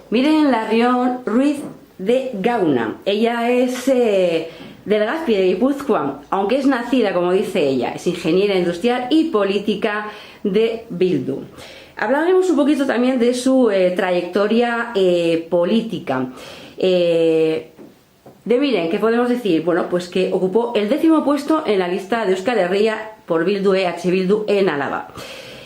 Miren Larrión Ruiz de Gauna. Ella es del Legazpi de Guipúzcoa, aunque es nacida, como dice ella, es ingeniera industrial y política de Bildu. Hablaremos un poquito también de su trayectoria política. Miren, ¿qué podemos decir? Bueno, pues que ocupó el 10º puesto en la lista de Euskal Herria por Bildu EH Bildu en Álava.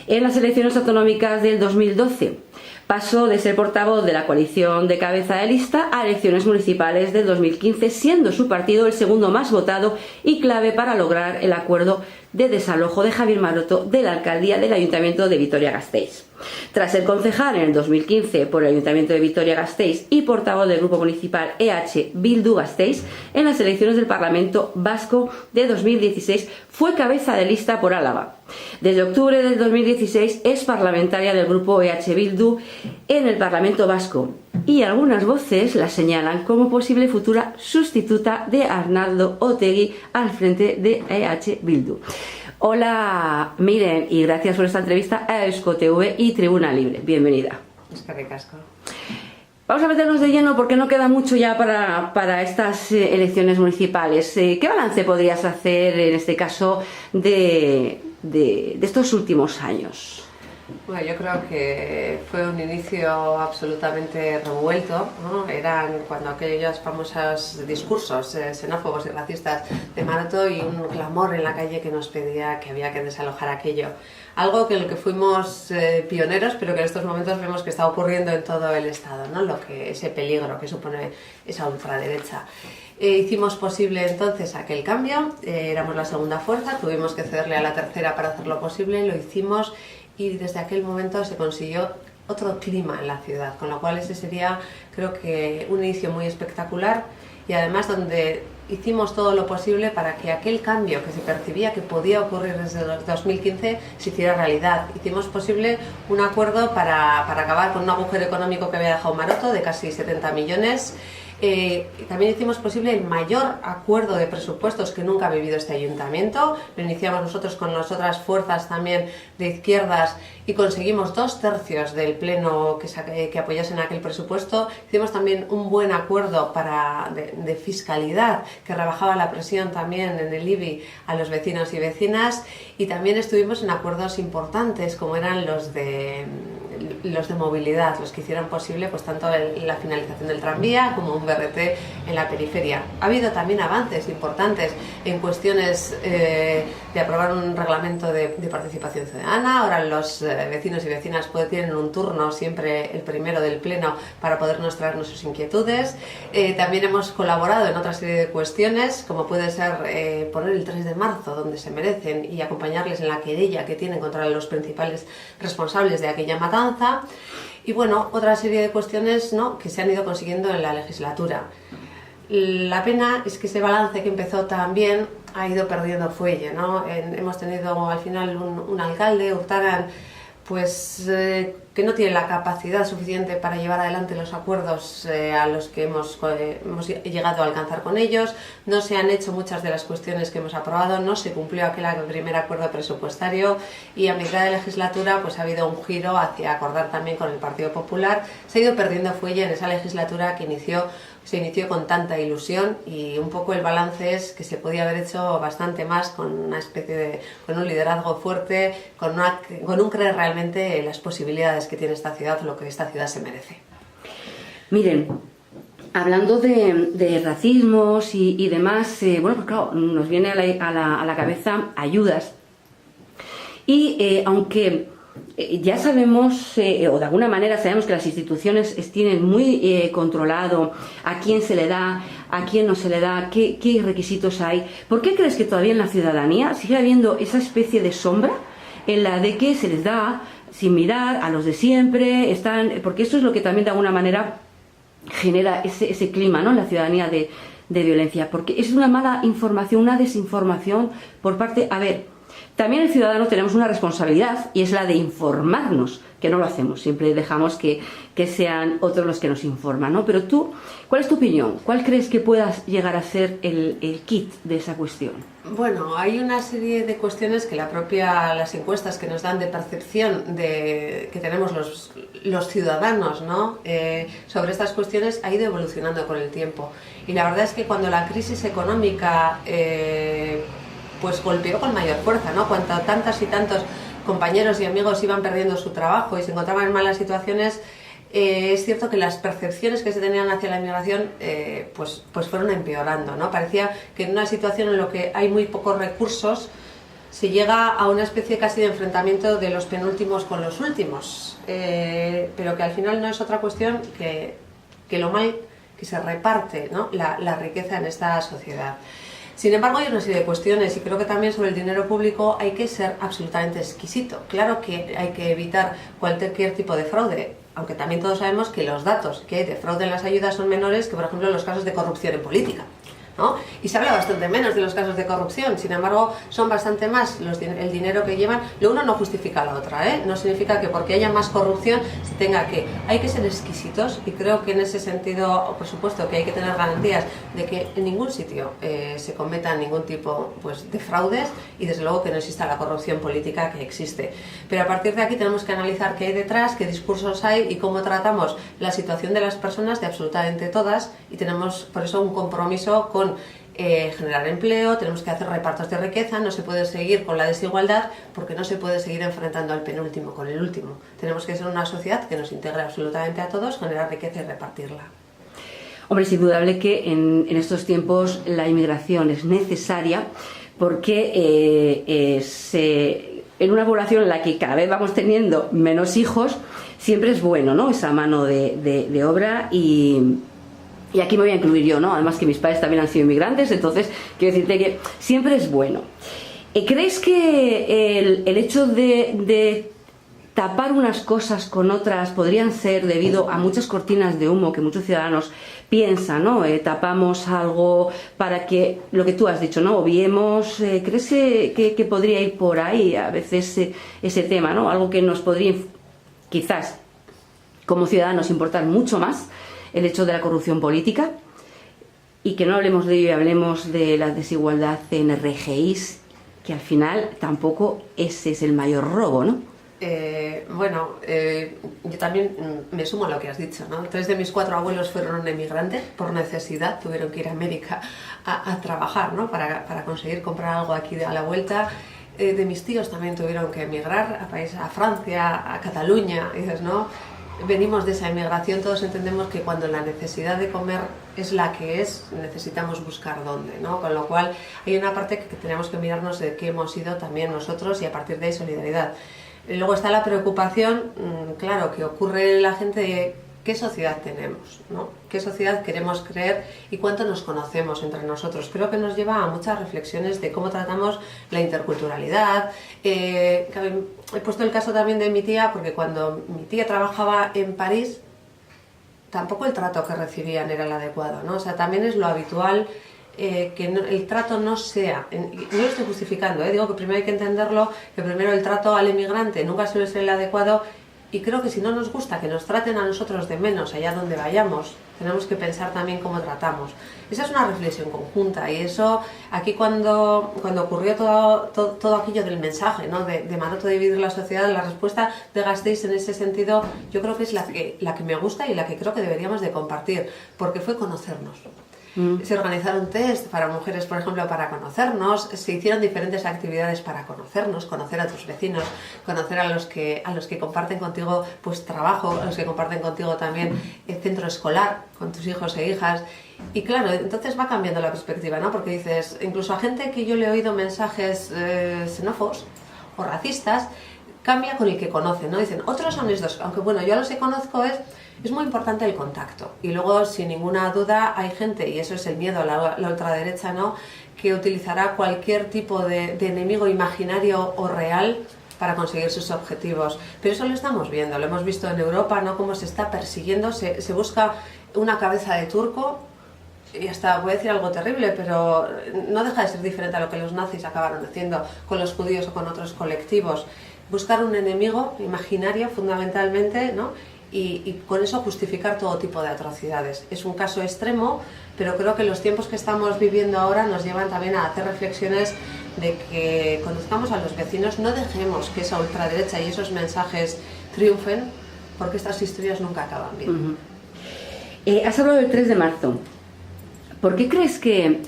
En las elecciones autonómicas del 2012 pasó de ser portavoz de la coalición de cabeza de lista a elecciones municipales del 2015, siendo su partido el segundo más votado y clave para lograr el acuerdo de desalojo de Javier Maroto de la alcaldía del Ayuntamiento de Vitoria-Gasteiz. Tras ser concejal en el 2015 por el Ayuntamiento de Vitoria-Gasteiz y portavoz del Grupo Municipal EH Bildu Gasteiz, en las elecciones del Parlamento Vasco de 2016 fue cabeza de lista por Álava. Desde octubre del 2016 es parlamentaria del Grupo EH Bildu en el Parlamento Vasco y algunas voces la señalan como posible futura sustituta de Arnaldo Otegi al frente de EH Bildu. Hola, Miren, y gracias por esta entrevista a Eusko TV y Tribuna Libre. Bienvenida. Es que ricasco. Vamos a meternos de lleno porque no queda mucho ya para estas elecciones municipales. ¿Qué balance podrías hacer en este caso de estos últimos años? Bueno, yo creo que fue un inicio absolutamente revuelto, ¿no? Eran cuando aquellos famosos discursos xenófobos y racistas de Maroto y un clamor en la calle que nos pedía que había que desalojar aquello. Algo que en lo que fuimos pioneros, pero que en estos momentos vemos que está ocurriendo en todo el Estado, ¿no? Ese peligro que supone esa ultraderecha. Hicimos posible entonces aquel cambio, éramos la segunda fuerza, tuvimos que cederle a la tercera para hacerlo posible, lo hicimos y desde aquel momento se consiguió otro clima en la ciudad, con lo cual ese sería, creo que, un inicio muy espectacular y además donde hicimos todo lo posible para que aquel cambio que se percibía que podía ocurrir desde 2015 se hiciera realidad. Hicimos posible un acuerdo para acabar con un agujero económico que había dejado Maroto de casi 70 millones. También hicimos posible el mayor acuerdo de presupuestos que nunca ha vivido este ayuntamiento. Lo iniciamos nosotros con las otras fuerzas también de izquierdas y conseguimos 2/3 del pleno que apoyasen aquel presupuesto. Hicimos también un buen acuerdo de fiscalidad que rebajaba la presión también en el IBI a los vecinos y vecinas, y también estuvimos en acuerdos importantes como eran los de movilidad, los que hicieron posible pues tanto la finalización del tranvía como un BRT en la periferia. Ha habido también avances importantes en cuestiones de aprobar un reglamento de participación ciudadana. Ahora los vecinos y vecinas tienen un turno siempre el primero del pleno para podernos traernos sus inquietudes. También hemos colaborado en otra serie de cuestiones, como puede ser poner el 3 de marzo donde se merecen y acompañarles en la querella que tienen contra los principales responsables de aquella matanza. Y bueno, otra serie de cuestiones, ¿no?, que se han ido consiguiendo en la legislatura. La pena es que ese balance que empezó tan bien ha ido perdiendo fuelle, ¿no? Hemos tenido al final un alcalde, Urtaran, pues que no tiene la capacidad suficiente para llevar adelante los acuerdos a los que hemos llegado a alcanzar con ellos. No se han hecho muchas de las cuestiones que hemos aprobado, no se cumplió aquel primer acuerdo presupuestario y a mitad de legislatura pues ha habido un giro hacia acordar también con el Partido Popular. Se ha ido perdiendo fuelle en esa legislatura que se inició con tanta ilusión, y un poco el balance es que se podía haber hecho bastante más con una especie con un liderazgo fuerte, con un creer realmente en las posibilidades que tiene esta ciudad, lo que esta ciudad se merece. Miren, hablando de racismos y demás, bueno, pues claro, nos viene a la cabeza ayudas y aunque ya sabemos, o de alguna manera sabemos que las instituciones tienen muy controlado a quién se le da, a quién no se le da, qué requisitos hay. ¿Por qué crees que todavía en la ciudadanía sigue habiendo esa especie de sombra en la de que se les da sin mirar a los de siempre, porque eso es lo que también de alguna manera genera ese clima, ¿no?, en la ciudadanía de violencia, porque es una mala información, una desinformación por parte... A ver, también el ciudadano tenemos una responsabilidad y es la de informarnos, que no lo hacemos, siempre dejamos que sean otros los que nos informan, ¿no? Pero tú, ¿cuál es tu opinión? ¿Cuál crees que puedas llegar a ser el kit de esa cuestión? Bueno, hay una serie de cuestiones que las encuestas que nos dan de percepción que tenemos los ciudadanos, ¿no?, sobre estas cuestiones ha ido evolucionando con el tiempo. Y la verdad es que cuando la crisis económica pues golpeó con mayor fuerza, ¿no?, cuando tantas y tantos compañeros y amigos iban perdiendo su trabajo y se encontraban en malas situaciones, es cierto que las percepciones que se tenían hacia la inmigración pues fueron empeorando, ¿no? Parecía que en una situación en la que hay muy pocos recursos se llega a una especie casi de enfrentamiento de los penúltimos con los últimos, pero que al final no es otra cuestión que lo mal que se reparte, ¿no?, la riqueza en esta sociedad. Sin embargo, hay una serie de cuestiones y creo que también sobre el dinero público hay que ser absolutamente exquisito. Claro que hay que evitar cualquier tipo de fraude, aunque también todos sabemos que los datos que hay de fraude en las ayudas son menores que, por ejemplo, los casos de corrupción en política, ¿no? Y se habla bastante menos de los casos de corrupción, sin embargo, son bastante más el dinero que llevan. Lo uno no justifica la otra, ¿eh? No significa que porque haya más corrupción se tenga que... Hay que ser exquisitos y creo que en ese sentido, por supuesto, que hay que tener garantías de que en ningún sitio se cometa ningún tipo, pues, de fraudes y desde luego que no exista la corrupción política que existe. Pero a partir de aquí tenemos que analizar qué hay detrás, qué discursos hay y cómo tratamos la situación de las personas, de absolutamente todas, y tenemos por eso un compromiso con generar empleo, tenemos que hacer repartos de riqueza, no se puede seguir con la desigualdad porque no se puede seguir enfrentando al penúltimo con el último. Tenemos que ser una sociedad que nos integre absolutamente a todos, generar riqueza y repartirla. Hombre, es indudable que en estos tiempos la inmigración es necesaria porque en una población en la que cada vez vamos teniendo menos hijos, siempre es bueno, ¿no?, esa mano de obra y aquí me voy a incluir yo, ¿no? Además que mis padres también han sido inmigrantes, entonces quiero decirte que siempre es bueno. ¿Crees que el hecho de tapar unas cosas con otras podrían ser debido a muchas cortinas de humo que muchos ciudadanos piensan, ¿no? Tapamos algo para que, lo que tú has dicho, ¿no?, obviemos. ¿Crees que podría ir por ahí a veces ese tema, ¿no? Algo que nos podría, quizás, como ciudadanos, importar mucho más, el hecho de la corrupción política, y que no hablemos de ello y hablemos de la desigualdad en RGIs, que al final tampoco ese es el mayor robo, ¿no? Yo también me sumo a lo que has dicho, ¿no? 3 de mis 4 abuelos fueron emigrantes por necesidad, tuvieron que ir a América a trabajar, ¿no?, para conseguir comprar algo aquí a la vuelta. De mis tíos también tuvieron que emigrar a Francia, a Cataluña, y dices, ¿no? Venimos de esa emigración, todos entendemos que cuando la necesidad de comer es la que es, necesitamos buscar dónde, ¿no? Con lo cual hay una parte que tenemos que mirarnos de qué hemos sido también nosotros y a partir de ahí solidaridad. Luego está la preocupación, claro, que ocurre en la gente de qué sociedad tenemos, ¿no? Qué sociedad queremos creer y cuánto nos conocemos entre nosotros. Creo que nos lleva a muchas reflexiones de cómo tratamos la interculturalidad. He puesto el caso también de mi tía, porque cuando mi tía trabajaba en París, tampoco el trato que recibían era el adecuado, ¿no? O sea, también es lo habitual que el trato no sea, no lo estoy justificando, digo que primero hay que entenderlo, que primero el trato al emigrante nunca suele ser el adecuado. Y creo que si no nos gusta que nos traten a nosotros de menos allá donde vayamos, tenemos que pensar también cómo tratamos. Esa es una reflexión conjunta y eso, aquí cuando ocurrió todo aquello del mensaje, ¿no?, de Maroto de dividir la sociedad, la respuesta de Gasteiz en ese sentido yo creo que es la que me gusta y la que creo que deberíamos de compartir, porque fue conocernos. Se organizaron test para mujeres, por ejemplo, para conocernos, se hicieron diferentes actividades para conocernos, conocer a tus vecinos, conocer a los que comparten contigo pues trabajo, a los que comparten contigo también el centro escolar, con tus hijos e hijas. Y claro, entonces va cambiando la perspectiva, ¿no? Porque dices, incluso a gente que yo le he oído mensajes xenófobos o racistas, cambia con el que conoce, ¿no? Dicen, otros son estos, aunque bueno, yo a los que conozco es muy importante el contacto. Y luego, sin ninguna duda, hay gente, y eso es el miedo a la ultraderecha, ¿no?, que utilizará cualquier tipo de enemigo imaginario o real para conseguir sus objetivos. Pero eso lo estamos viendo, lo hemos visto en Europa, ¿no? Cómo se está persiguiendo, se busca una cabeza de turco, y hasta voy a decir algo terrible, pero no deja de ser diferente a lo que los nazis acabaron haciendo con los judíos o con otros colectivos. Buscar un enemigo imaginario fundamentalmente, ¿no? Y con eso justificar todo tipo de atrocidades. Es un caso extremo, pero creo que los tiempos que estamos viviendo ahora nos llevan también a hacer reflexiones de que conozcamos a los vecinos, no dejemos que esa ultraderecha y esos mensajes triunfen, porque estas historias nunca acaban bien. Has hablado del 3 de marzo. ¿Por qué crees que...?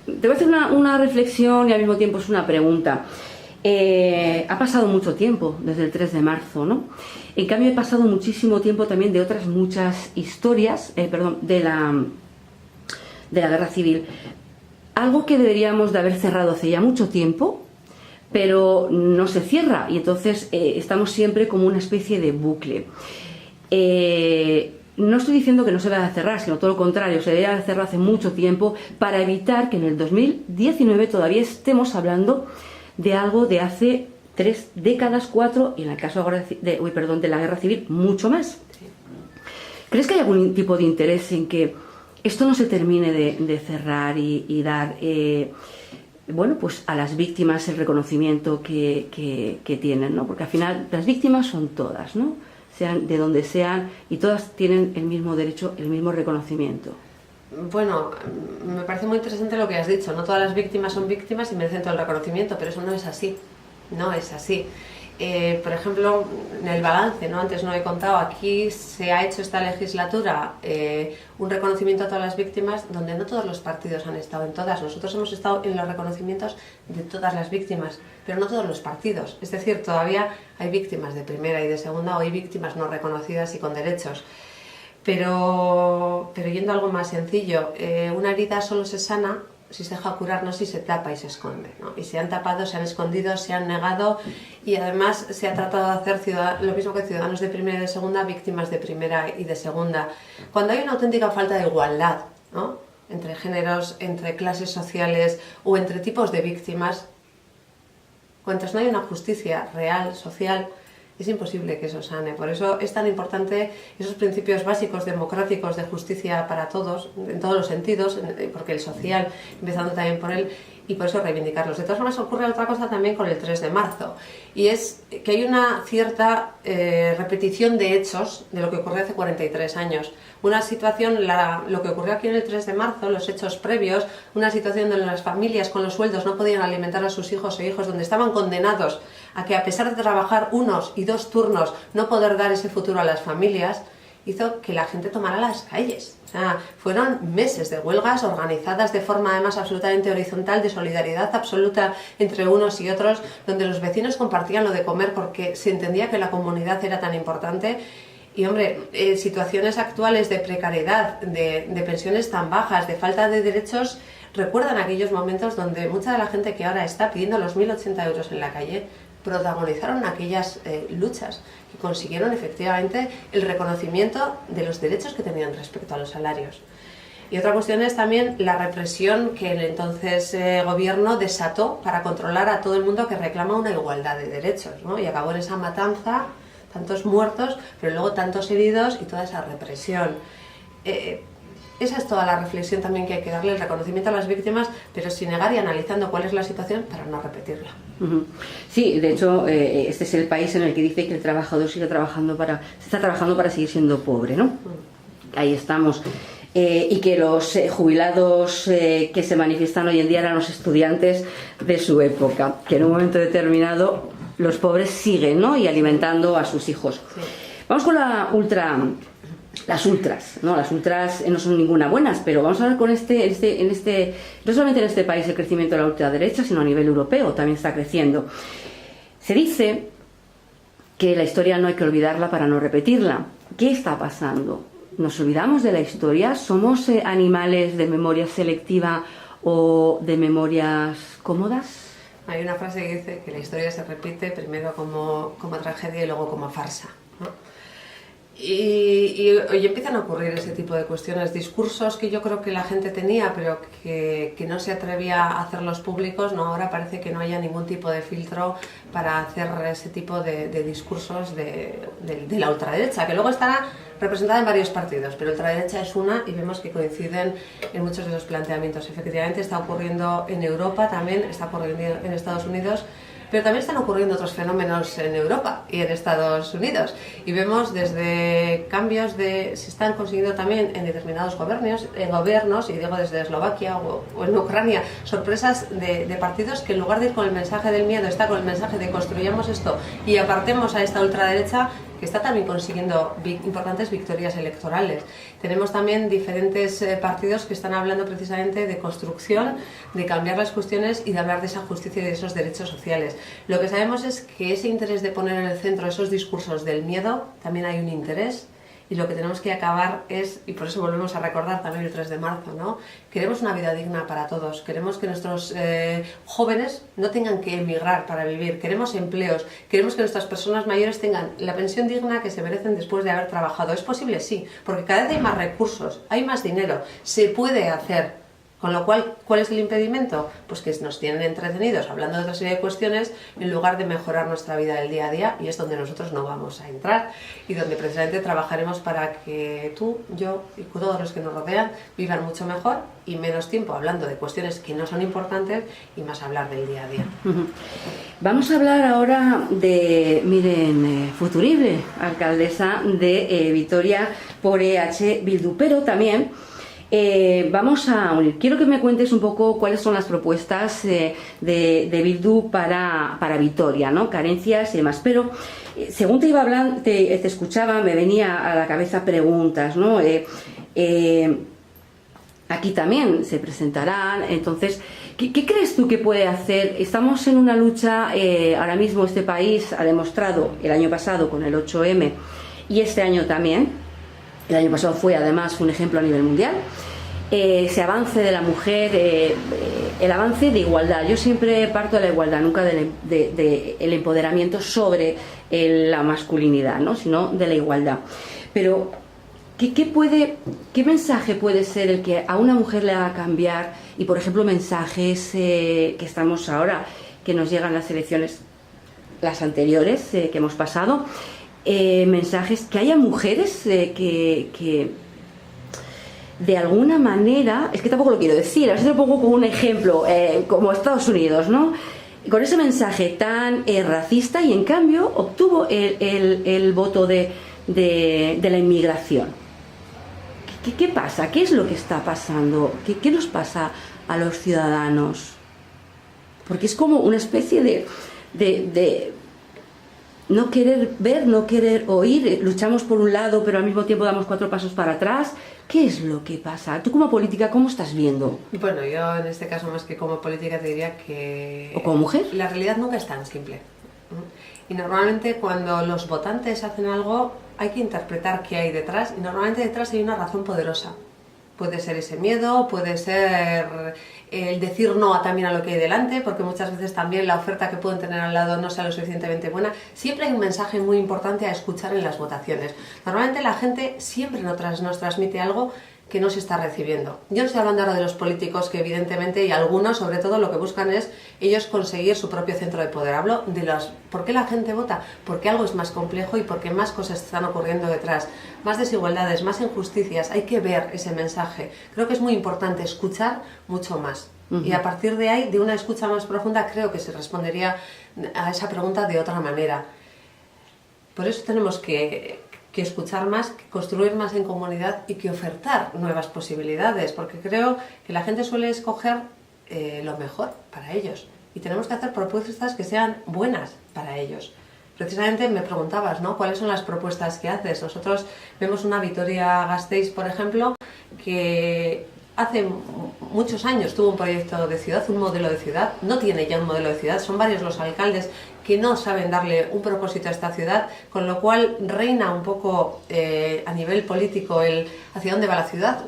Te voy a hacer una reflexión y al mismo tiempo es una pregunta. Ha pasado mucho tiempo desde el 3 de marzo, ¿no? En cambio, he pasado muchísimo tiempo también de otras muchas historias, de la guerra civil. Algo que deberíamos de haber cerrado hace ya mucho tiempo, pero no se cierra y entonces estamos siempre como una especie de bucle. No estoy diciendo que no se vaya a cerrar, sino todo lo contrario, se debería cerrar hace mucho tiempo para evitar que en el 2019 todavía estemos hablando de algo de hace 3 décadas, 4, y en el caso de la guerra civil, mucho más. ¿Crees que hay algún tipo de interés en que esto no se termine de cerrar y dar pues a las víctimas el reconocimiento que tienen, ¿no? Porque al final las víctimas son todas, ¿no? Sean de donde sean, y todas tienen el mismo derecho, el mismo reconocimiento. Bueno, me parece muy interesante lo que has dicho. No todas las víctimas son víctimas y merecen todo el reconocimiento, pero eso no es así. No es así. Por ejemplo, en el balance, ¿no? Antes no he contado, aquí se ha hecho esta legislatura un reconocimiento a todas las víctimas donde no todos los partidos han estado en todas. Nosotros hemos estado en los reconocimientos de todas las víctimas, pero no todos los partidos. Es decir, todavía hay víctimas de primera y de segunda, o hay víctimas no reconocidas y con derechos. Pero yendo a algo más sencillo, una herida solo se sana si se deja curar, no si se tapa y se esconde, ¿no? Y se han tapado, se han escondido, se han negado, y además se ha tratado de hacer lo mismo que ciudadanos de primera y de segunda, víctimas de primera y de segunda. Cuando hay una auténtica falta de igualdad, ¿no? Entre géneros, entre clases sociales o entre tipos de víctimas, mientras no hay una justicia real, social, es imposible que eso sane. Por eso es tan importante esos principios básicos democráticos de justicia para todos, en todos los sentidos, porque el social, empezando también por él, y por eso reivindicarlos. De todas formas, ocurre otra cosa también con el 3 de marzo, y es que hay una cierta repetición de hechos de lo que ocurrió hace 43 años. Una situación, lo que ocurrió aquí en el 3 de marzo, los hechos previos, una situación donde las familias con los sueldos no podían alimentar a sus hijos e hijos, donde estaban condenados a que, a pesar de trabajar 1 y 2 turnos, no poder dar ese futuro a las familias, hizo que la gente tomara las calles. O sea, fueron meses de huelgas organizadas de forma además absolutamente horizontal, de solidaridad absoluta entre unos y otros, donde los vecinos compartían lo de comer porque se entendía que la comunidad era tan importante. Y hombre, situaciones actuales de precariedad, de pensiones tan bajas, de falta de derechos, recuerdan aquellos momentos donde mucha de la gente que ahora está pidiendo los 1.080 euros en la calle protagonizaron aquellas luchas y consiguieron efectivamente el reconocimiento de los derechos que tenían respecto a los salarios. Y otra cuestión es también la represión que el entonces gobierno desató para controlar a todo el mundo que reclama una igualdad de derechos, ¿no? Y acabó en esa matanza, tantos muertos, pero luego tantos heridos y toda esa represión. Esa es toda la reflexión también que hay que darle, el reconocimiento a las víctimas, pero sin negar y analizando cuál es la situación para no repetirla. Sí, de hecho, este es el país en el que dice que el trabajador se está trabajando para seguir siendo pobre, ¿no? Ahí estamos. Y que los jubilados que se manifiestan hoy en día eran los estudiantes de su época, que en un momento determinado los pobres siguen, ¿no? Y alimentando a sus hijos. Sí. Vamos con las ultras, ¿no? Las ultras no son ninguna buenas, pero vamos a ver con no solamente en este país el crecimiento de la ultraderecha, sino a nivel europeo también está creciendo. Se dice que la historia no hay que olvidarla para no repetirla. ¿Qué está pasando? ¿Nos olvidamos de la historia? ¿Somos animales de memoria selectiva o de memorias cómodas? Hay una frase que dice que la historia se repite primero como tragedia y luego como farsa, ¿no? Y empiezan a ocurrir ese tipo de cuestiones, discursos que yo creo que la gente tenía, pero que no se atrevía a hacerlos públicos, ¿no? Ahora parece que no haya ningún tipo de filtro para hacer ese tipo de discursos de la ultraderecha, que luego estará representada en varios partidos, pero ultraderecha es una y vemos que coinciden en muchos de los planteamientos. Efectivamente está ocurriendo en Europa, también está ocurriendo en Estados Unidos, pero también están ocurriendo otros fenómenos en Europa y en Estados Unidos. Y vemos desde cambios se están consiguiendo también en determinados gobiernos, y digo desde Eslovaquia o en Ucrania, sorpresas de partidos que en lugar de ir con el mensaje del miedo, está con el mensaje de construyamos esto y apartemos a esta ultraderecha, que está también consiguiendo importantes victorias electorales. Tenemos también diferentes partidos que están hablando precisamente de construcción, de cambiar las cuestiones y de hablar de esa justicia y de esos derechos sociales. Lo que sabemos es que ese interés de poner en el centro esos discursos del miedo, también hay un interés. Y lo que tenemos que acabar es, y por eso volvemos a recordar también el 3 de marzo, ¿no? Queremos una vida digna para todos, queremos que nuestros jóvenes no tengan que emigrar para vivir, queremos empleos, queremos que nuestras personas mayores tengan la pensión digna que se merecen después de haber trabajado. ¿Es posible? Sí, porque cada vez hay más recursos, hay más dinero, se puede hacer. Con lo cual, ¿cuál es el impedimento? Pues que nos tienen entretenidos hablando de otra serie de cuestiones en lugar de mejorar nuestra vida del día a día, y es donde nosotros no vamos a entrar y donde precisamente trabajaremos para que tú, yo y todos los que nos rodean vivan mucho mejor y menos tiempo hablando de cuestiones que no son importantes y más hablar del día a día. Vamos a hablar ahora de, miren, Futurible, alcaldesa de Vitoria por EH Bildu, pero también vamos a unir. Quiero que me cuentes un poco cuáles son las propuestas de Bildu para Vitoria, ¿no? Carencias y demás. Pero según te iba hablando, te escuchaba, me venía a la cabeza preguntas, ¿no? Aquí también se presentarán. Entonces, ¿qué crees tú que puede hacer? Estamos en una lucha, ahora mismo este país ha demostrado el año pasado con el 8M y este año también. El año pasado fue además un ejemplo a nivel mundial. Ese avance de la mujer, el avance de igualdad. Yo siempre parto de la igualdad, nunca del empoderamiento sobre la masculinidad, ¿no? Sino de la igualdad. Pero, ¿qué mensaje puede ser el que a una mujer le haga cambiar? Y, por ejemplo, mensajes que estamos ahora, que nos llegan las elecciones, las anteriores que hemos pasado, mensajes, que haya mujeres que de alguna manera, es que tampoco lo quiero decir, a ver si lo pongo como un ejemplo, como Estados Unidos, ¿no? Con ese mensaje tan racista, y en cambio obtuvo el voto de la inmigración. ¿Qué pasa? ¿Qué es lo que está pasando? ¿Qué nos pasa a los ciudadanos? Porque es como una especie de no querer ver, no querer oír, luchamos por un lado, pero al mismo tiempo damos 4 pasos para atrás. ¿Qué es lo que pasa? Tú como política, ¿cómo estás viendo? Bueno, yo en este caso más que como política te diría que... ¿O como mujer? La realidad nunca es tan simple. Y normalmente cuando los votantes hacen algo hay que interpretar qué hay detrás, y normalmente detrás hay una razón poderosa. Puede ser ese miedo, puede ser el decir no también a lo que hay delante, porque muchas veces también la oferta que pueden tener al lado no sea lo suficientemente buena. Siempre hay un mensaje muy importante a escuchar en las votaciones. Normalmente la gente siempre nos transmite algo que no se está recibiendo. Yo no estoy hablando ahora de los políticos, que evidentemente, y algunos sobre todo, lo que buscan es ellos conseguir su propio centro de poder. Hablo de ¿por qué la gente vota? Porque algo es más complejo y porque más cosas están ocurriendo detrás. Más desigualdades, más injusticias. Hay que ver ese mensaje. Creo que es muy importante escuchar mucho más. Y a partir de ahí, de una escucha más profunda, creo que se respondería a esa pregunta de otra manera. Por eso tenemos que escuchar más, que construir más en comunidad y que ofertar nuevas posibilidades, porque creo que la gente suele escoger lo mejor para ellos, y tenemos que hacer propuestas que sean buenas para ellos. Precisamente me preguntabas, ¿no? ¿Cuáles son las propuestas que haces? Nosotros vemos una Vitoria-Gasteiz, por ejemplo, que hace muchos años tuvo un proyecto de ciudad, un modelo de ciudad. No tiene ya un modelo de ciudad, son varios los alcaldes que no saben darle un propósito a esta ciudad, con lo cual reina un poco a nivel político el hacia dónde va la ciudad.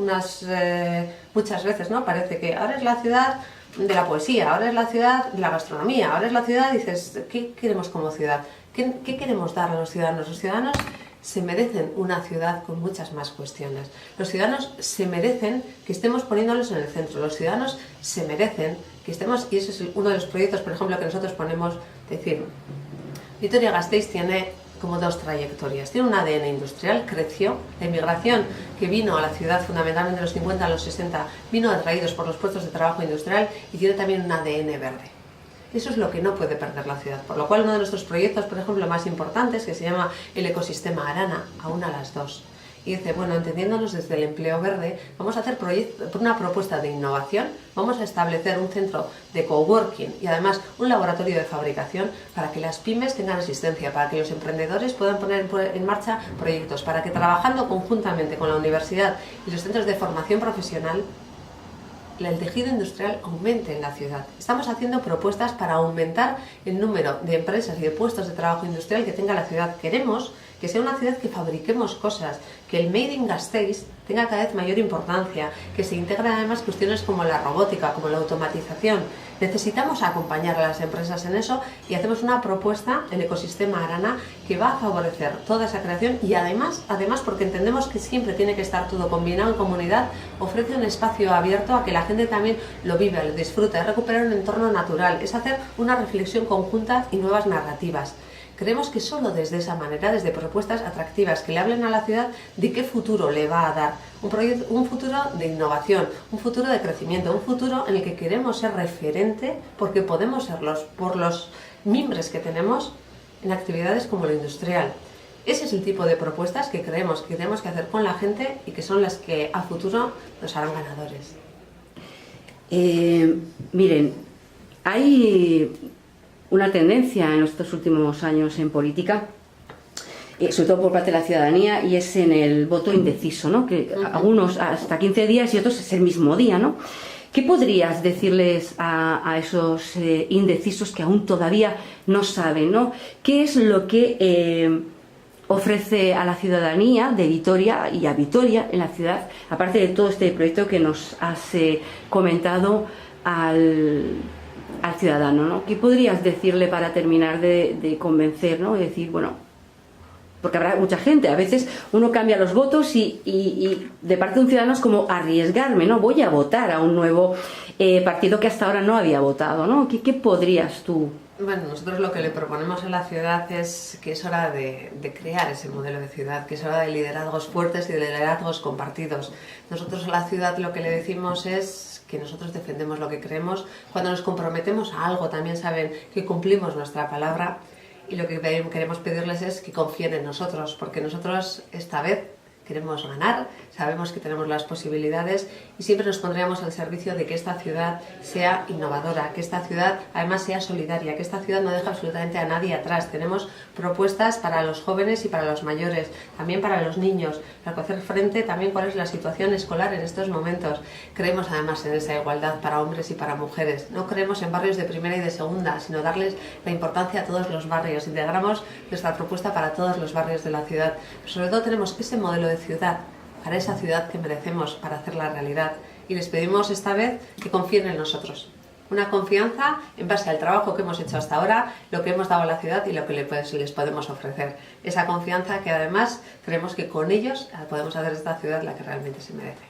Muchas veces, ¿no? Parece que ahora es la ciudad de la poesía, ahora es la ciudad de la gastronomía, ahora es la ciudad, dices, ¿qué queremos como ciudad? ¿Qué queremos dar a los ciudadanos? Los ciudadanos se merecen una ciudad con muchas más cuestiones. Los ciudadanos se merecen que estemos poniéndolos en el centro. Los ciudadanos se merecen que estemos, y ese es uno de los proyectos, por ejemplo, que nosotros ponemos, decir, Vitoria-Gasteiz tiene como dos trayectorias. Tiene un ADN industrial, creció. La inmigración que vino a la ciudad fundamentalmente de los 50 a los 60 vino atraídos por los puestos de trabajo industrial y tiene también un ADN verde. Eso es lo que no puede perder la ciudad. Por lo cual uno de nuestros proyectos, por ejemplo, más importantes, que se llama el ecosistema Arana, aúna las dos. Y dice, bueno, entendiéndonos desde el empleo verde, vamos a hacer una propuesta de innovación, vamos a establecer un centro de coworking y además un laboratorio de fabricación para que las pymes tengan asistencia, para que los emprendedores puedan poner en marcha proyectos, para que trabajando conjuntamente con la universidad y los centros de formación profesional, el tejido industrial aumente en la ciudad. Estamos haciendo propuestas para aumentar el número de empresas y de puestos de trabajo industrial que tenga la ciudad. Queremos que sea una ciudad que fabriquemos cosas, que el Made in Gasteiz tenga cada vez mayor importancia, que se integren además cuestiones como la robótica, como la automatización. Necesitamos acompañar a las empresas en eso y hacemos una propuesta, el ecosistema Arana, que va a favorecer toda esa creación y además porque entendemos que siempre tiene que estar todo combinado en comunidad, ofrece un espacio abierto a que la gente también lo viva, lo disfruta, es recuperar un entorno natural, es hacer una reflexión conjunta y nuevas narrativas. Creemos que solo desde esa manera, desde propuestas atractivas que le hablen a la ciudad de qué futuro le va a dar, un futuro de innovación, un futuro de crecimiento, un futuro en el que queremos ser referente porque podemos serlos por los mimbres que tenemos en actividades como lo industrial. Ese es el tipo de propuestas que creemos que tenemos que hacer con la gente y que son las que a futuro nos harán ganadores. Miren, hay una tendencia en estos últimos años en política, sobre todo por parte de la ciudadanía, y es en el voto indeciso, ¿no? Que algunos hasta 15 días y otros es el mismo día, ¿no? ¿Qué podrías decirles a esos indecisos que aún todavía no saben, ¿no? ¿Qué es lo que ofrece a la ciudadanía de Vitoria y a Vitoria en la ciudad, aparte de todo este proyecto que nos has comentado al ciudadano, ¿no? ¿Qué podrías decirle para terminar de convencer, ¿no? De decir, bueno, porque habrá mucha gente, a veces uno cambia los votos y de parte de un ciudadano es como arriesgarme, ¿no? Voy a votar a un nuevo partido que hasta ahora no había votado, ¿no? ¿Qué podrías tú? Bueno, nosotros lo que le proponemos a la ciudad es que es hora de crear ese modelo de ciudad, que es hora de liderazgos fuertes y de liderazgos compartidos. Nosotros a la ciudad lo que le decimos es que nosotros defendemos lo que creemos. Cuando nos comprometemos a algo también saben que cumplimos nuestra palabra y lo que queremos pedirles es que confíen en nosotros, porque nosotros esta vez queremos ganar, sabemos que tenemos las posibilidades y siempre nos pondríamos al servicio de que esta ciudad sea innovadora, que esta ciudad además sea solidaria, que esta ciudad no deja absolutamente a nadie atrás. Tenemos propuestas para los jóvenes y para los mayores, también para los niños, para hacer frente también cuál es la situación escolar en estos momentos. Creemos además en esa igualdad para hombres y para mujeres. No creemos en barrios de primera y de segunda, sino darles la importancia a todos los barrios. Integramos nuestra propuesta para todos los barrios de la ciudad. Pero sobre todo tenemos ese modelo de ciudad, para esa ciudad que merecemos, para hacerla realidad. Y les pedimos esta vez que confíen en nosotros. Una confianza en base al trabajo que hemos hecho hasta ahora, lo que hemos dado a la ciudad y lo que les podemos ofrecer. Esa confianza que además creemos que con ellos podemos hacer esta ciudad la que realmente se merece.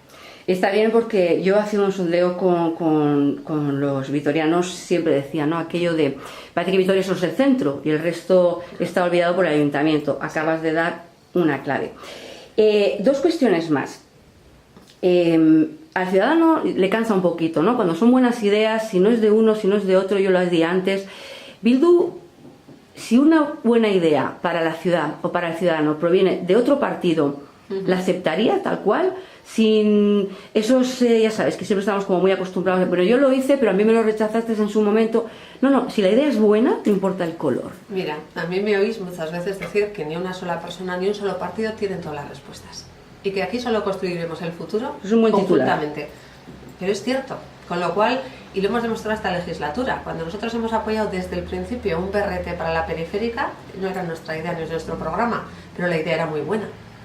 Está bien, porque yo haciendo un sondeo con los vitorianos siempre decía, ¿no? Aquello de, parece que Vitoria es el centro y el resto está olvidado por el ayuntamiento. Acabas de dar una clave. Dos cuestiones más. Al ciudadano le cansa un poquito, ¿no? Cuando son buenas ideas, si no es de uno, si no es de otro, yo lo decía antes. Bildu, si una buena idea para la ciudad o para el ciudadano proviene de otro partido, ¿la aceptaría tal cual? Sin esos, ya sabes, que siempre estamos como muy acostumbrados, bueno, yo lo hice, pero a mí me lo rechazaste en su momento. No, si la idea es buena, no importa el color. Mira, a mí me oís muchas veces decir que ni una sola persona, ni un solo partido tienen todas las respuestas. Y que aquí solo construiremos el futuro es un buen conjuntamente. Pero es cierto, con lo cual, y lo hemos demostrado esta legislatura, cuando nosotros hemos apoyado desde el principio un BRT para la periférica, no era nuestra idea, no es nuestro programa, pero la idea era muy buena.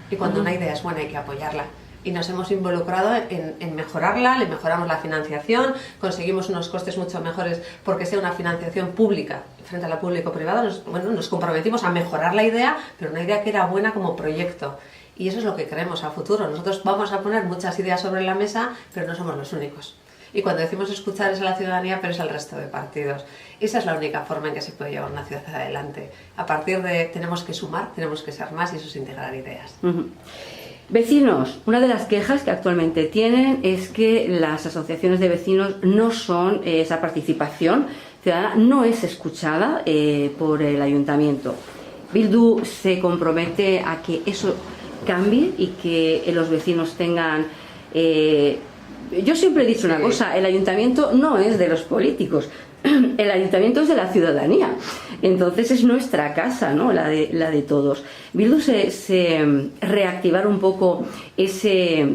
Y cuando una idea es buena hay que apoyarla. y nos hemos involucrado en mejorarla, le mejoramos la financiación, conseguimos unos costes mucho mejores porque sea una financiación pública frente a la público-privada. Nos comprometimos a mejorar la idea, pero una idea que era buena como proyecto. Y eso es lo que queremos a futuro. Nosotros vamos a poner muchas ideas sobre la mesa, pero no somos los únicos. Y cuando decimos escuchar es a la ciudadanía, pero es al resto de partidos. Esa es la única forma en que se puede llevar una ciudad adelante. A partir de tenemos que sumar, tenemos que ser más y eso es integrar ideas. Vecinos, una de las quejas que actualmente tienen es que las asociaciones de vecinos no son, esa participación ciudadana no es escuchada por el ayuntamiento. Bildu se compromete a que eso cambie y que los vecinos tengan... yo siempre he dicho una cosa, el ayuntamiento no es de los políticos, el ayuntamiento es de la ciudadanía, entonces es nuestra casa, ¿no? la de todos. Bildu se reactivar un poco ese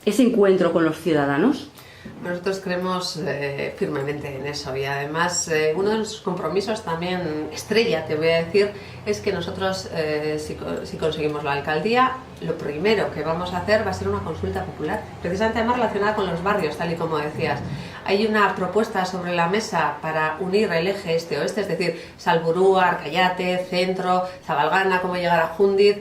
encuentro con los ciudadanos. Nosotros creemos firmemente en eso y además uno de nuestros compromisos también estrella, te voy a decir, es que nosotros si conseguimos la alcaldía, lo primero que vamos a hacer va a ser una consulta popular, precisamente además relacionada con los barrios, tal y como decías. Hay una propuesta sobre la mesa para unir el eje este-oeste, es decir, Salburua, Arcayate, Centro, Zabalgana, cómo llegar a Júndiz.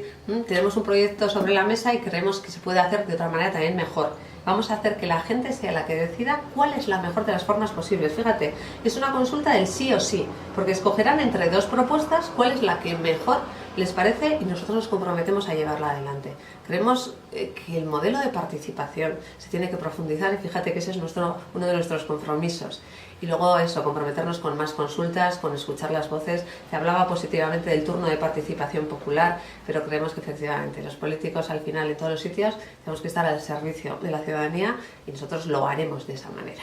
Tenemos un proyecto sobre la mesa y creemos que se puede hacer de otra manera también mejor. Vamos a hacer que la gente sea la que decida cuál es la mejor de las formas posibles. Fíjate, es una consulta del sí o sí, porque escogerán entre dos propuestas cuál es la que mejor les parece y nosotros nos comprometemos a llevarla adelante. Creemos que el modelo de participación se tiene que profundizar y fíjate que ese es uno de nuestros compromisos. Y luego eso, comprometernos con más consultas, con escuchar las voces. Se hablaba positivamente del turno de participación popular, pero creemos que efectivamente los políticos al final en todos los sitios tenemos que estar al servicio de la ciudadanía y nosotros lo haremos de esa manera.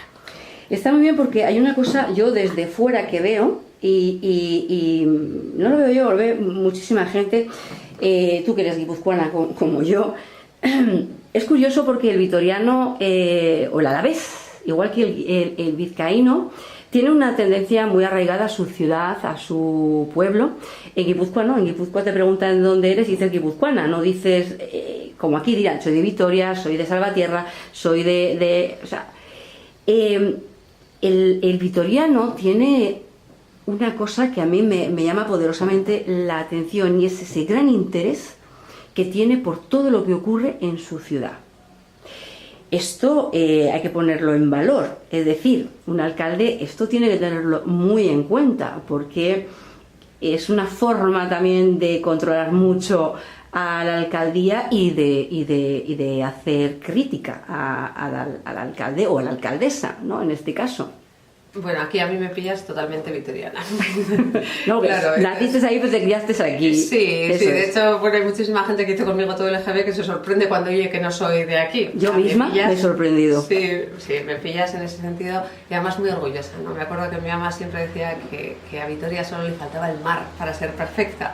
Está muy bien porque hay una cosa yo desde fuera que veo y no lo veo yo, lo ve muchísima gente, tú que eres guipuzcoana como yo. Es curioso porque el vitoriano o el alavés, igual que el vizcaíno, tiene una tendencia muy arraigada a su ciudad, a su pueblo. En Guipúzcoa no, en Guipúzcoa te preguntan dónde eres y dices guipuzcoana, no dices, como aquí dirán, soy de Vitoria, soy de Salvatierra, soy o sea, el vitoriano tiene una cosa que a mí me llama poderosamente la atención y es ese gran interés que tiene por todo lo que ocurre en su ciudad. Esto hay que ponerlo en valor, es decir, un alcalde esto tiene que tenerlo muy en cuenta porque es una forma también de controlar mucho a la alcaldía y de hacer crítica al alcalde o a la alcaldesa, ¿no? En este caso. Bueno, aquí a mí me pillas totalmente vitoriana. No, claro, naciste ahí, pues te criaste aquí. Sí, sí, de hecho, bueno, hay muchísima gente que hizo conmigo todo el EGB que se sorprende cuando oye que no soy de aquí. Yo misma me he sorprendido. Sí, sí, me pillas en ese sentido y además muy orgullosa, ¿no? Me acuerdo que mi mamá siempre decía que a Vitoria solo le faltaba el mar para ser perfecta.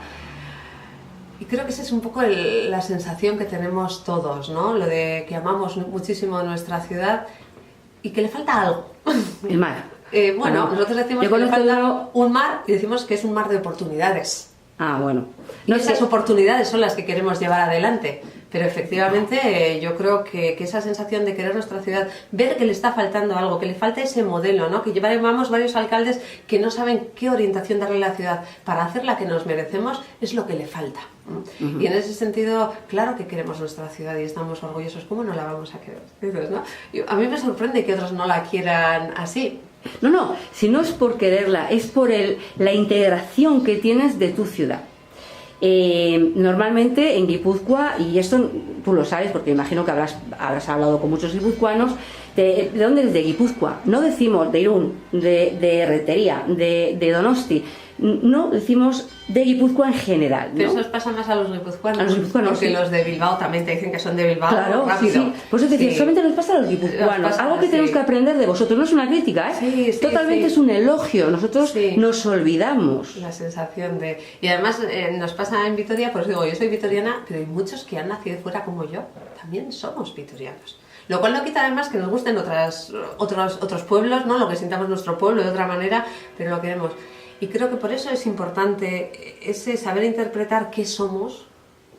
Y creo que esa es un poco la sensación que tenemos todos, ¿no? Lo de que amamos muchísimo nuestra ciudad y que le falta algo. El mar. Bueno, nosotros decimos que le falta un mar y decimos que es un mar de oportunidades. Ah, bueno. No, esas oportunidades son las que queremos llevar adelante. Pero efectivamente yo creo que esa sensación de querer nuestra ciudad, ver que le está faltando algo, que le falta ese modelo, ¿no? Que llevamos varios alcaldes que no saben qué orientación darle a la ciudad para hacer la que nos merecemos, es lo que le falta. Y en ese sentido, claro que queremos nuestra ciudad y estamos orgullosos. ¿Cómo no la vamos a querer? ¿No? A mí me sorprende que otros no la quieran así. No, si no es por quererla, es por la integración que tienes de tu ciudad. Normalmente en Guipúzcoa, y esto tú lo sabes porque imagino que habrás hablado con muchos guipuzcoanos, ¿de dónde eres? De Guipúzcoa. No decimos de Irún, de Erretería, de Donosti. No, decimos de Guipúzcoa en general, ¿no? Pero eso nos pasa más a los guipuzcoanos. A los guipuzcoanos, porque sí. Los de Bilbao también te dicen que son de Bilbao. Claro, rápido. Sí. Por eso te decía, solamente nos pasa a los guipuzcoanos. Pasa, algo que tenemos que aprender de vosotros. No es una crítica, ¿eh? Sí, Totalmente es un elogio. Nosotros nos olvidamos. La sensación de... Y además nos pasa en Vitoria, pues digo, yo soy vitoriana, pero hay muchos que han nacido fuera como yo. También somos vitorianos. Lo cual no quita además que nos gusten otros pueblos, ¿no? Lo que sintamos nuestro pueblo de otra manera, pero lo queremos. Y creo que por eso es importante ese saber interpretar qué somos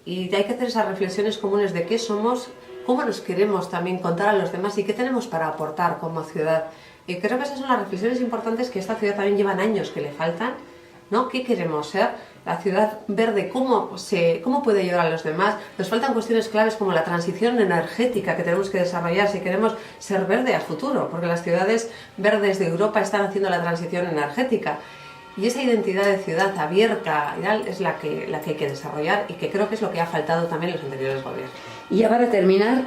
y hay que hacer esas reflexiones comunes de qué somos, cómo nos queremos también contar a los demás y qué tenemos para aportar como ciudad. Y creo que esas son las reflexiones importantes que esta ciudad también llevan años que le faltan, ¿no? ¿Qué queremos ser? La ciudad verde, ¿cómo puede ayudar a los demás? Nos faltan cuestiones claves como la transición energética que tenemos que desarrollar si queremos ser verde a futuro, porque las ciudades verdes de Europa están haciendo la transición energética. Y esa identidad de ciudad abierta es la que hay que desarrollar y que creo que es lo que ha faltado también en los anteriores gobiernos. Y ya para terminar,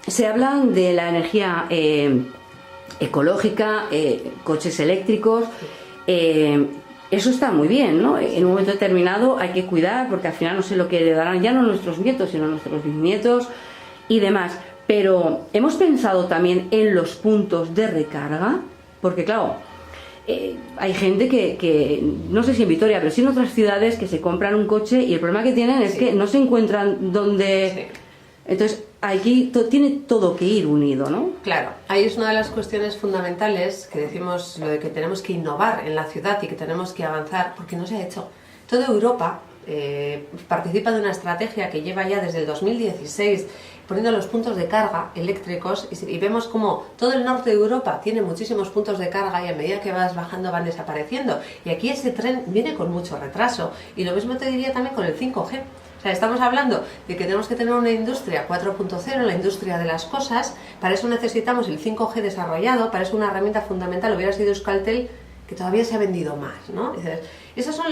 se habla de la energía ecológica, coches eléctricos. Eso está muy bien, ¿no? En un momento determinado hay que cuidar, porque al final no sé lo que le darán ya no nuestros nietos, sino nuestros bisnietos y demás. Pero hemos pensado también en los puntos de recarga, porque claro, hay gente que, no sé si en Vitoria, pero sí en otras ciudades, que se compran un coche y el problema que tienen es que no se encuentran donde... Sí. Entonces, aquí tiene todo que ir unido, ¿no? Claro, ahí es una de las cuestiones fundamentales que decimos, lo de que tenemos que innovar en la ciudad y que tenemos que avanzar, porque no se ha hecho. Toda Europa participa de una estrategia que lleva ya desde el 2016 poniendo los puntos de carga eléctricos y vemos como todo el norte de Europa tiene muchísimos puntos de carga y a medida que vas bajando van desapareciendo. Y aquí ese tren viene con mucho retraso. Y lo mismo te diría también con el 5G. O sea, estamos hablando de que tenemos que tener una industria 4.0, la industria de las cosas. Para eso necesitamos el 5G desarrollado, para eso una herramienta fundamental hubiera sido Euskaltel, que todavía se ha vendido más, ¿no? Esas son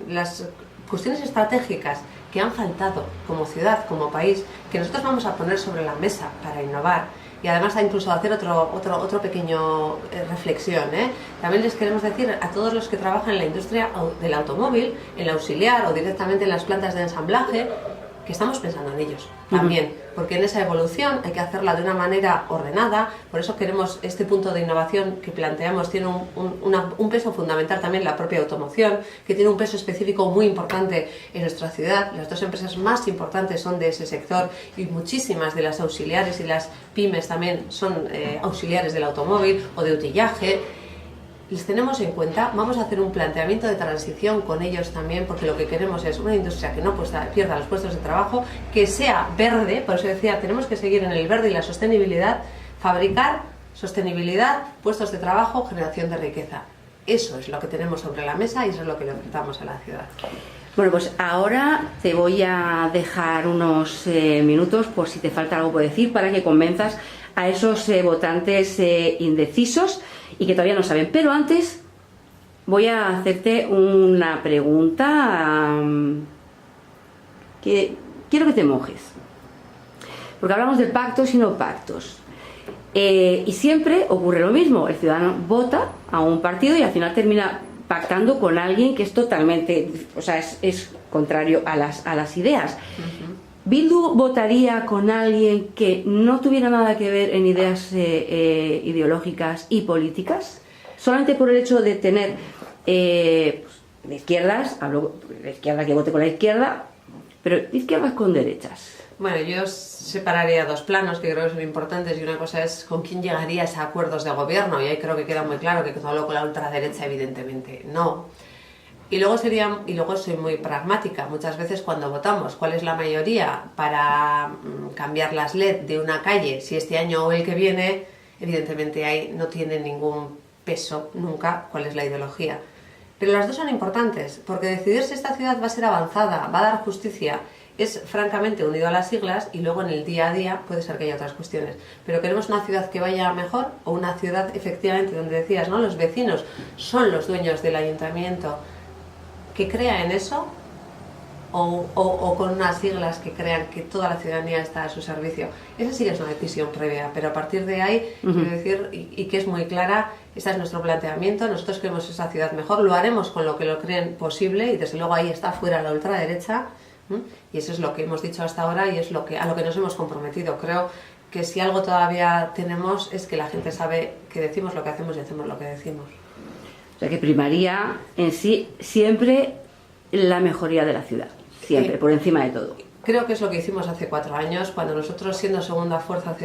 las cuestiones estratégicas que han faltado como ciudad, como país, que nosotros vamos a poner sobre la mesa para innovar y además incluso hacer otro pequeño reflexión. También les queremos decir a todos los que trabajan en la industria del automóvil, en la auxiliar o directamente en las plantas de ensamblaje, que estamos pensando en ellos también, porque en esa evolución hay que hacerla de una manera ordenada. Por eso queremos este punto de innovación que planteamos, tiene un peso fundamental también la propia automoción, que tiene un peso específico muy importante en nuestra ciudad. Las dos empresas más importantes son de ese sector y muchísimas de las auxiliares y las pymes también son auxiliares del automóvil o de utillaje. Les tenemos en cuenta, vamos a hacer un planteamiento de transición con ellos también, porque lo que queremos es una industria que no pierda los puestos de trabajo, que sea verde. Por eso decía, tenemos que seguir en el verde y la sostenibilidad, fabricar, sostenibilidad, puestos de trabajo, generación de riqueza. Eso es lo que tenemos sobre la mesa y eso es lo que le ofertamos a la ciudad. Bueno, pues ahora te voy a dejar unos minutos, por si te falta algo por decir, para que convenzas a esos votantes indecisos y que todavía no saben. Pero antes voy a hacerte una pregunta que quiero que te mojes, porque hablamos de pactos y no pactos, y siempre ocurre lo mismo. El ciudadano vota a un partido y al final termina pactando con alguien que es totalmente, o sea, es contrario a las ideas. ¿Bildu votaría con alguien que no tuviera nada que ver en ideas ideológicas y políticas? Solamente por el hecho de tener de izquierdas, hablo de izquierda que vote con la izquierda, pero de izquierdas con derechas. Bueno, yo separaría dos planos que creo que son importantes, y una cosa es con quién llegarías a acuerdos de gobierno, y ahí creo que queda muy claro que hablo con la ultraderecha, evidentemente no. Y luego soy muy pragmática. Muchas veces cuando votamos, ¿cuál es la mayoría para cambiar las LED de una calle? Si este año o el que viene, evidentemente ahí no tiene ningún peso nunca cuál es la ideología. Pero las dos son importantes, porque decidir si esta ciudad va a ser avanzada, va a dar justicia, es francamente unido a las siglas, y luego en el día a día puede ser que haya otras cuestiones. Pero queremos una ciudad que vaya mejor, o una ciudad efectivamente donde decías, ¿no?, los vecinos son los dueños del ayuntamiento, que crea en eso, o con unas siglas que crean que toda la ciudadanía está a su servicio. Esa sí que es una decisión previa, pero a partir de ahí, quiero decir, y que es muy clara, este es nuestro planteamiento. Nosotros queremos esa ciudad mejor, lo haremos con lo que lo creen posible, y desde luego ahí está fuera la ultraderecha, y eso es lo que hemos dicho hasta ahora y es a lo que nos hemos comprometido. Creo que si algo todavía tenemos es que la gente sabe que decimos lo que hacemos y hacemos lo que decimos. O sea, que primaría en sí siempre la mejoría de la ciudad, siempre, por encima de todo. Creo que es lo que hicimos hace 4 años, cuando nosotros, siendo segunda fuerza,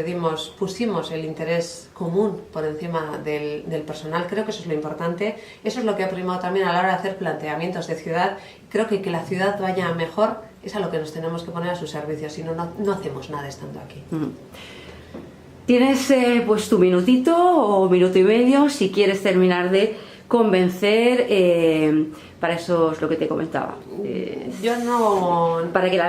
pusimos el interés común por encima del personal. Creo que eso es lo importante, eso es lo que ha primado también a la hora de hacer planteamientos de ciudad. Creo que la ciudad vaya mejor es a lo que nos tenemos que poner a su servicio, si no, no hacemos nada estando aquí. Tienes pues tu minutito o minuto y medio si quieres terminar de convencer, para eso es lo que te comentaba. Yo no... Para que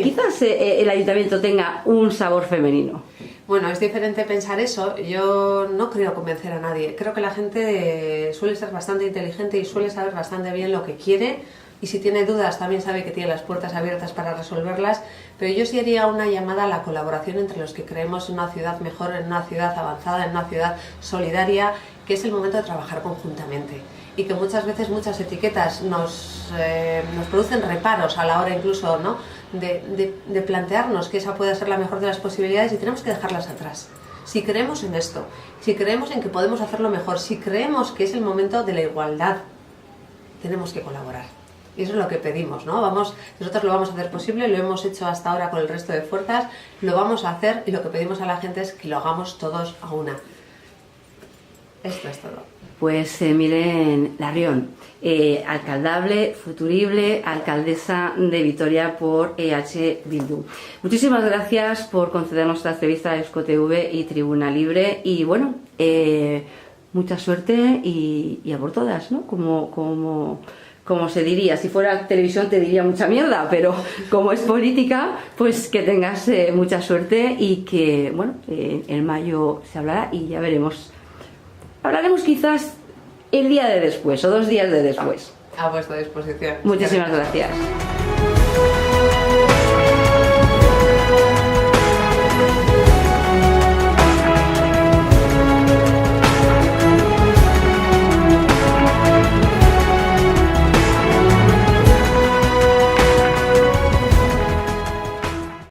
quizás el ayuntamiento tenga un sabor femenino. Bueno, es diferente pensar eso. Yo no creo convencer a nadie. Creo que la gente suele ser bastante inteligente y suele saber bastante bien lo que quiere. Y si tiene dudas también sabe que tiene las puertas abiertas para resolverlas, pero yo sí haría una llamada a la colaboración entre los que creemos en una ciudad mejor, en una ciudad avanzada, en una ciudad solidaria, que es el momento de trabajar conjuntamente. Y que muchas veces muchas etiquetas nos producen reparos a la hora incluso, ¿no?, de plantearnos que esa puede ser la mejor de las posibilidades, y tenemos que dejarlas atrás. Si creemos en esto, si creemos en que podemos hacerlo mejor, si creemos que es el momento de la igualdad, tenemos que colaborar. Y eso es lo que pedimos, ¿no? Nosotros lo vamos a hacer posible, lo hemos hecho hasta ahora con el resto de fuerzas, lo vamos a hacer, y lo que pedimos a la gente es que lo hagamos todos a una. Esto es todo. Pues Miren Larrión, alcaldable, futurible, alcaldesa de Vitoria por EH Bildu. Muchísimas gracias por concedernos esta entrevista a Eusko TV y Tribuna Libre, y bueno, mucha suerte y a por todas, ¿no? Como se diría, si fuera televisión te diría mucha mierda, pero como es política, pues que tengas mucha suerte, y que, bueno, en mayo se hablará y ya veremos. Hablaremos quizás el día de después o 2 días de después. A vuestra disposición. Muchísimas gracias.